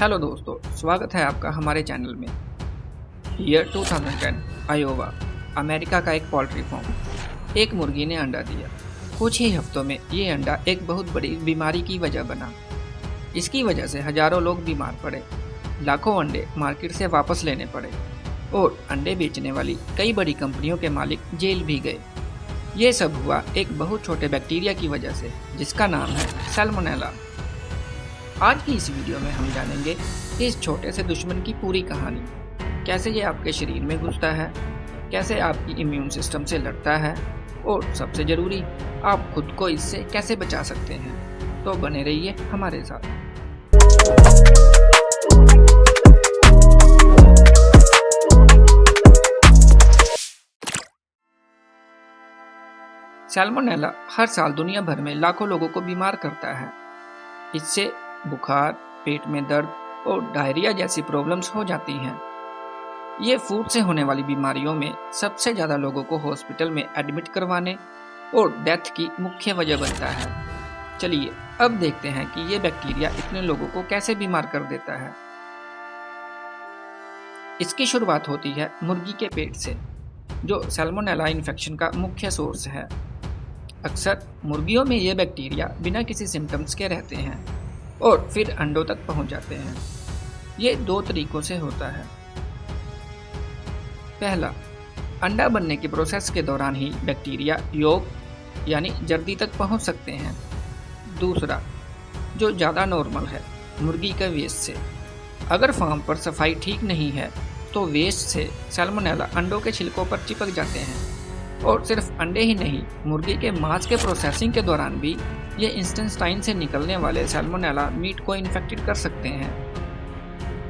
Hello दोस्तों, स्वागत है आपका हमारे चैनल में। ईयर 2010 आयोवा, अमेरिका का एक पोल्ट्री फार्म। एक मुर्गी ने अंडा दिया। कुछ ही हफ्तों में ये अंडा एक बहुत बड़ी बीमारी की वजह बना। इसकी वजह से हजारों लोग बीमार पड़े, लाखों अंडे मार्केट से वापस लेने पड़े और अंडे बेचने वाली कई बड़ी कंपनियों के मालिक जेल भी गए। ये सब हुआ एक बहुत छोटे बैक्टीरिया की वजह से, जिसका नाम है सैल्मोनेला। आज की इस वीडियो में हम जानेंगे इस छोटे से दुश्मन की पूरी कहानी, कैसे ये आपके शरीर में घुसता है, कैसे आपकी इम्यून सिस्टम से लड़ता है और सबसे ज़रूरी, आप खुद को इससे कैसे बचा सकते हैं। तो बने रहिए हमारे साथ। सैल्मोनेला हर साल दुनिया भर में लाखों लोगों को बीमार करता है। इससे बुखार, पेट में दर्द और डायरिया जैसी प्रॉब्लम्स हो जाती हैं। ये फूड से होने वाली बीमारियों में सबसे ज़्यादा लोगों को हॉस्पिटल में एडमिट करवाने और डेथ की मुख्य वजह बनता है। चलिए अब देखते हैं कि ये बैक्टीरिया इतने लोगों को कैसे बीमार कर देता है। इसकी शुरुआत होती है मुर्गी के पेट से, जो सैल्मोनेला इन्फेक्शन का मुख्य सोर्स है। अक्सर मुर्गियों में ये बैक्टीरिया बिना किसी सिम्टम्स के रहते हैं और फिर अंडों तक पहुंच जाते हैं। ये दो तरीकों से होता है। पहला, अंडा बनने के प्रोसेस के दौरान ही बैक्टीरिया योग यानी जर्दी तक पहुंच सकते हैं। दूसरा, जो ज़्यादा नॉर्मल है, मुर्गी का वेस्ट से। अगर फार्म पर सफाई ठीक नहीं है तो वेस्ट से सैल्मोनेला अंडों के छिलकों पर चिपक जाते हैं। और सिर्फ अंडे ही नहीं, मुर्गी के मांस के प्रोसेसिंग के दौरान भी ये इंटेस्टाइन से निकलने वाले सैल्मोनेला मीट को इन्फेक्टेड कर सकते हैं।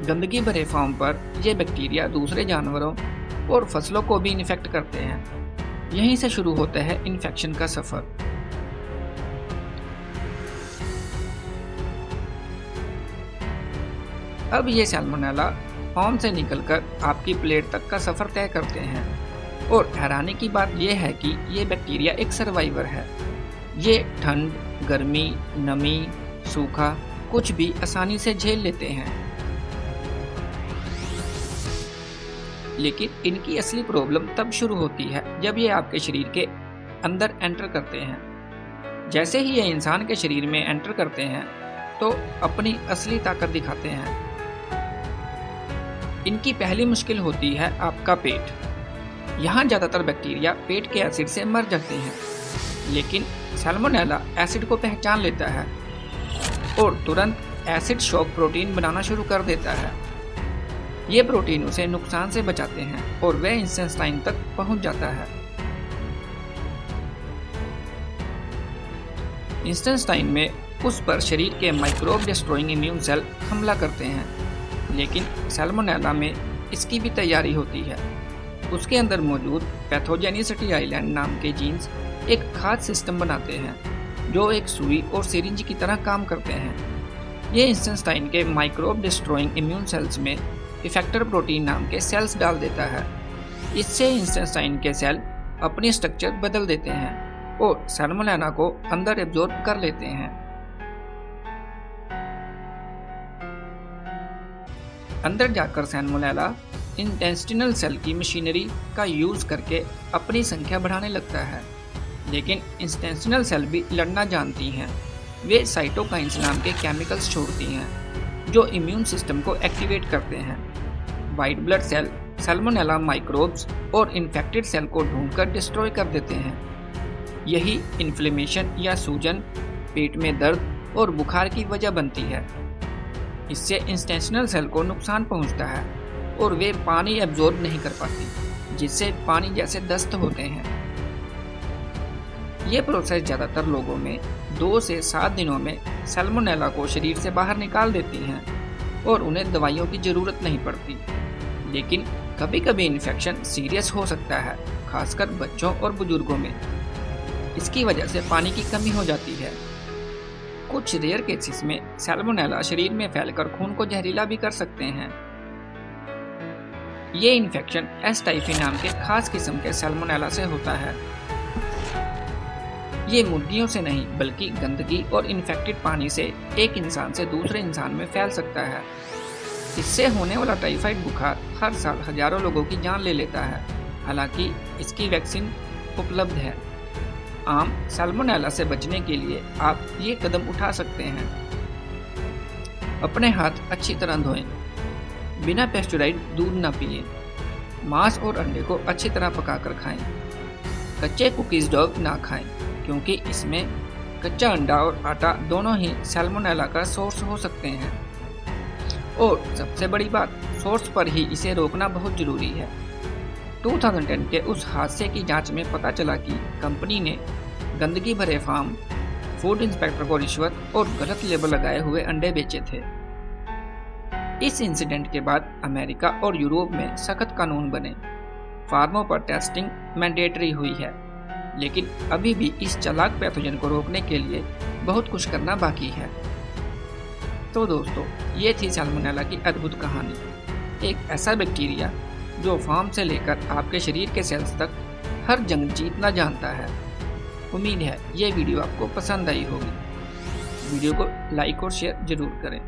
गंदगी भरे फार्म पर ये बैक्टीरिया दूसरे जानवरों और फसलों को भी इन्फेक्ट करते हैं। यहीं से शुरू होता है इन्फेक्शन का सफ़र। अब ये सैल्मोनेला फार्म से निकलकर आपकी प्लेट तक का सफ़र तय करते हैं। और हैरानी की बात यह है कि ये बैक्टीरिया एक सर्वाइवर है। ये ठंड, गर्मी, नमी, सूखा कुछ भी आसानी से झेल लेते हैं। लेकिन इनकी असली प्रॉब्लम तब शुरू होती है जब ये आपके शरीर के अंदर एंटर करते हैं। जैसे ही ये इंसान के शरीर में एंटर करते हैं तो अपनी असली ताकत दिखाते हैं। इनकी पहली मुश्किल होती है आपका पेट। यहाँ ज़्यादातर बैक्टीरिया पेट के एसिड से मर जाते हैं, लेकिन सैल्मोनेला एसिड को पहचान लेता है और तुरंत एसिड शॉक प्रोटीन बनाना शुरू कर देता है। ये प्रोटीन उसे नुकसान से बचाते हैं और वह इंटेस्टाइन तक पहुंच जाता है। इंटेस्टाइन में उस पर शरीर के माइक्रोब डिस्ट्रॉइंग इम्यून सेल हमला करते हैं, लेकिन सैल्मोनेला में इसकी भी तैयारी होती है। उसके अंदर मौजूद पैथोजेनिसिटी आइलैंड नाम के जीन्स एक खास सिस्टम बनाते हैं जो एक सुई और सिरिंज की तरह काम करते हैं। ये इंटेस्टाइन के माइक्रोब डिस्ट्रॉइंग इम्यून सेल्स में इफेक्टर प्रोटीन नाम के सेल्स डाल देता है। इससे इंटेस्टाइन के सेल अपनी स्ट्रक्चर बदल देते हैं और सैल्मोनेला को अंदर एब्जॉर्ब कर लेते हैं। अंदर जाकर सैल्मोनेला इंटेस्टिनल सेल की मशीनरी का यूज़ करके अपनी संख्या बढ़ाने लगता है। लेकिन इंटेस्टिनल सेल भी लड़ना जानती हैं। वे साइटोकाइंस नाम के केमिकल्स छोड़ती हैं जो इम्यून सिस्टम को एक्टिवेट करते हैं। White blood cell salmonella microbes और इन्फेक्टेड सेल को ढूंढकर डिस्ट्रॉय कर देते हैं। यही इन्फ्लेमेशन या सूजन, पेट में दर्द और बुखार की वजह बनती है। इससे इंटेस्टिनल सेल को नुकसान पहुंचता है और वे पानी एब्जॉर्ब नहीं कर पाती, जिससे पानी जैसे दस्त होते हैं। ये प्रोसेस ज़्यादातर लोगों में 2 से 7 दिनों में सैल्मोनेला को शरीर से बाहर निकाल देती हैं और उन्हें दवाइयों की ज़रूरत नहीं पड़ती। लेकिन कभी कभी इन्फेक्शन सीरियस हो सकता है, खासकर बच्चों और बुजुर्गों में। इसकी वजह से पानी की कमी हो जाती है। कुछ रेयर केसेस में सैल्मोनेला शरीर में फैलकर खून को जहरीला भी कर सकते हैं। ये इन्फेक्शन एस टाइफी नाम के खास किस्म के सैल्मोनेला से होता है। ये मुर्गियों से नहीं बल्कि गंदगी और इन्फेक्टेड पानी से एक इंसान से दूसरे इंसान में फैल सकता है। इससे होने वाला टाइफाइड बुखार हर साल हजारों लोगों की जान ले लेता है। हालांकि इसकी वैक्सीन उपलब्ध है। आम सैल्मोनेला से बचने के लिए आप ये कदम उठा सकते हैं। अपने हाथ अच्छी तरह धोएं, बिना पेस्टिसाइड दूध न पिएं, मांस और अंडे को अच्छी तरह पकाकर खाएं, कच्चे कुकीज डॉग ना खाएं क्योंकि इसमें कच्चा अंडा और आटा दोनों ही सैल्मोनेला का सोर्स हो सकते हैं। और सबसे बड़ी बात, सोर्स पर ही इसे रोकना बहुत जरूरी है। 2010 के उस हादसे की जांच में पता चला कि कंपनी ने गंदगी भरे फार्म, फूड इंस्पेक्टर को रिश्वत और गलत लेबल लगाए हुए अंडे बेचे थे। इस इंसिडेंट के बाद अमेरिका और यूरोप में सख्त कानून बने, फार्मों पर टेस्टिंग मैंडेटरी हुई है, लेकिन अभी भी इस चालाक पैथोजन को रोकने के लिए बहुत कुछ करना बाकी है। तो दोस्तों, ये थी सैल्मोनेला की अद्भुत कहानी। एक ऐसा बैक्टीरिया जो फार्म से लेकर आपके शरीर के सेल्स तक हर जंग जीतना जानता है। उम्मीद है ये वीडियो आपको पसंद आई होगी। वीडियो को लाइक और शेयर जरूर करें।